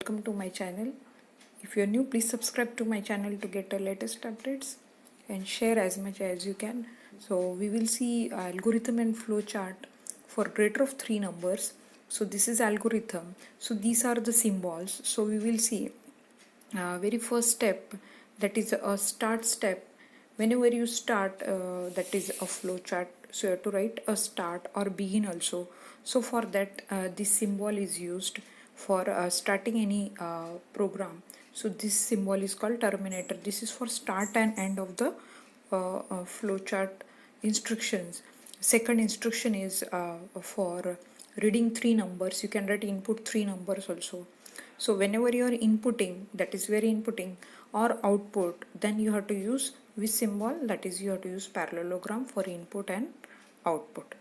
welcome to my channel. If you're new, please subscribe to my channel to get the latest updates and share as much as you can. So we will see algorithm and flow chart for greater of three numbers. So this is algorithm. So these are the symbols. So we will see very first step, that is a start step. Whenever you start, that is a flow chart, so you have to write a start or begin also. So for that, this symbol is used for starting any program. So this symbol is called terminator. This is for start and end of the flow chart instructions. Second instruction is for reading three numbers. You can write input three numbers also. So whenever you are inputting, that is where inputting or output, then you have to use which symbol, that is you have to use parallelogram for input and output.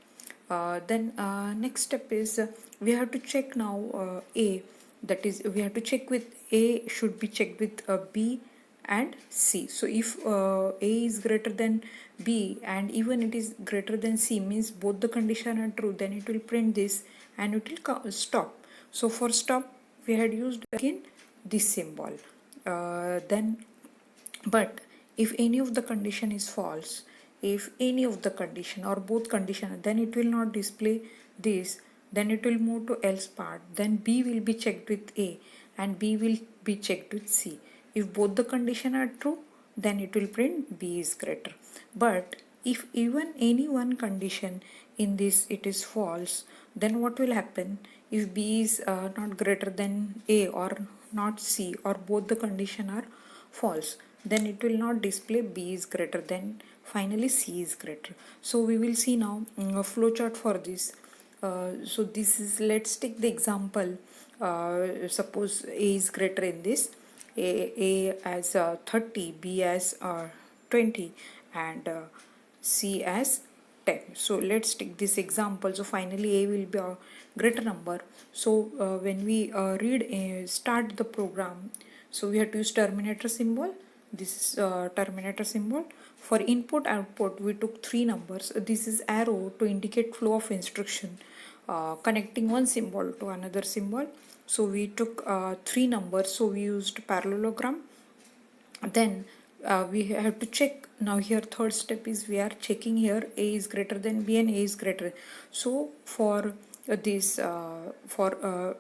Then next step is we have to check now A, that is we have to check with A should be checked with B and C. So if A is greater than B and even it is greater than C, means both the condition are true, then it will print this and it will stop. So for stop we had used again this symbol. Then but if any of the condition is false, if any of the condition or both condition, then it will not display this, then it will move to else part. Then B will be checked with A and B will be checked with C. If both the condition are true, then it will print B is greater. But if even any one condition in this it is false, then what will happen? If B is not greater than A or not C, or both the condition are false, then it will not display B is greater than, finally C is greater. So we will see now a flowchart for this. So this is, let's take the example. Suppose A is greater in this, A as 30, B as 20 and C as 10. So let's take this example. So finally A will be a greater number. So when we start the program, so we have to use terminator symbol. This is terminator symbol. For input output we took three numbers. This is arrow to indicate flow of instruction, connecting one symbol to another symbol. So we took three numbers, so we used parallelogram. Then we have to check. Now here third step is we are checking here A is greater than B and A is greater. So for this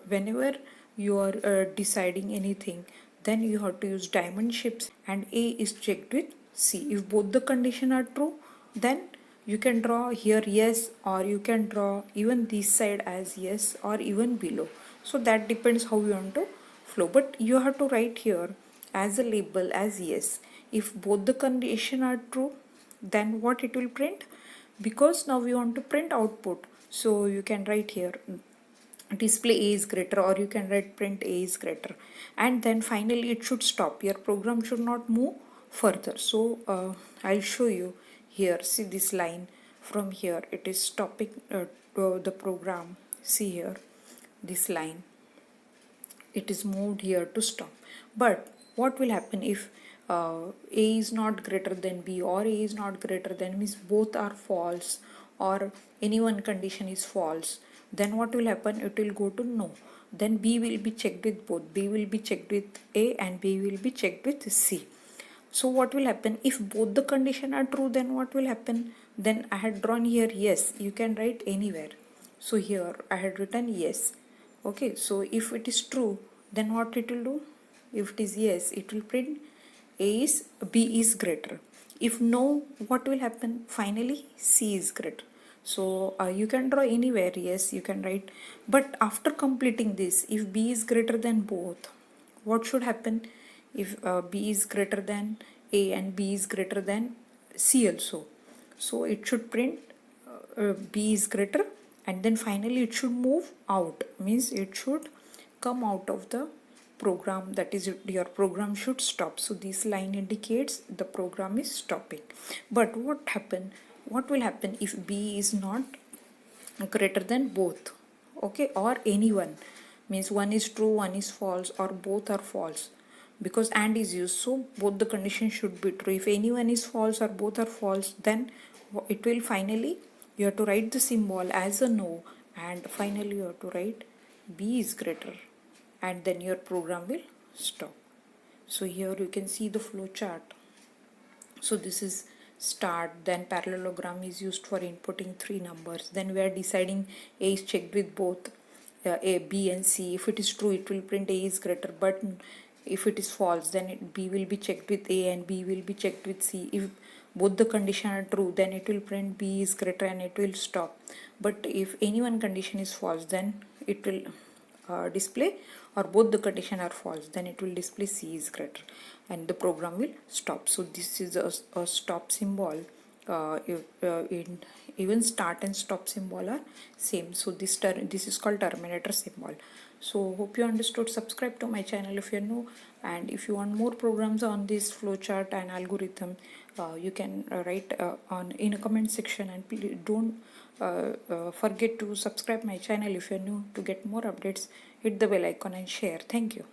whenever you are deciding anything, then you have to use diamond shapes and A is checked with C. If both the condition are true, then you can draw here yes, or you can draw even this side as yes, or even below. So that depends how you want to flow, but you have to write here as a label as yes. If both the condition are true, then what it will print? Because now we want to print output, so you can write here display A is greater, or you can write print A is greater, and then finally it should stop. Your program should not move further. So I'll show you here. See this line from here, it is stopping the program. See here this line, it is moved here to stop. But what will happen if A is not greater than B, or A is not greater than, means both are false, or any one condition is false? Then what will happen? It will go to no. Then B will be checked with both. B will be checked with A and B will be checked with C. So what will happen? If both the condition are true, then what will happen? Then I had drawn here yes. You can write anywhere. So here I had written yes. Okay, so if it is true, then what it will do? If it is yes, it will print B is greater. If no, what will happen? Finally C is greater. So you can draw anywhere, yes, you can write. But after completing this, if B is greater than both, what should happen? If B is greater than A and B is greater than C also, so it should print B is greater, and then finally it should move out, means it should come out of the program, that is your program should stop. So this line indicates the program is stopping. But what will happen if B is not greater than both? Okay, or anyone, means one is true, one is false, or both are false, because and is used, so both the conditions should be true. If anyone is false or both are false, then it will finally, you have to write the symbol as a no, and finally you have to write B is greater. and then your program will stop. So here you can see the flow chart. So this is start, then parallelogram is used for inputting three numbers, then we are deciding A is checked with both A, B and C. If it is true, it will print A is greater, but if it is false, then B will be checked with A and B will be checked with C. If both the condition are true, then it will print B is greater and it will stop. But if any one condition is false, then it will display, or both the condition are false, then it will display C is greater and the program will stop. So this is a stop symbol. In even start and stop symbol are same. So this is called terminator symbol. So hope you understood. Subscribe to my channel if you're new, and if you want more programs on this flowchart and algorithm, you can write on in a comment section, and please don't forget to subscribe my channel if you're new to get more updates. Hit the bell icon and share. Thank you.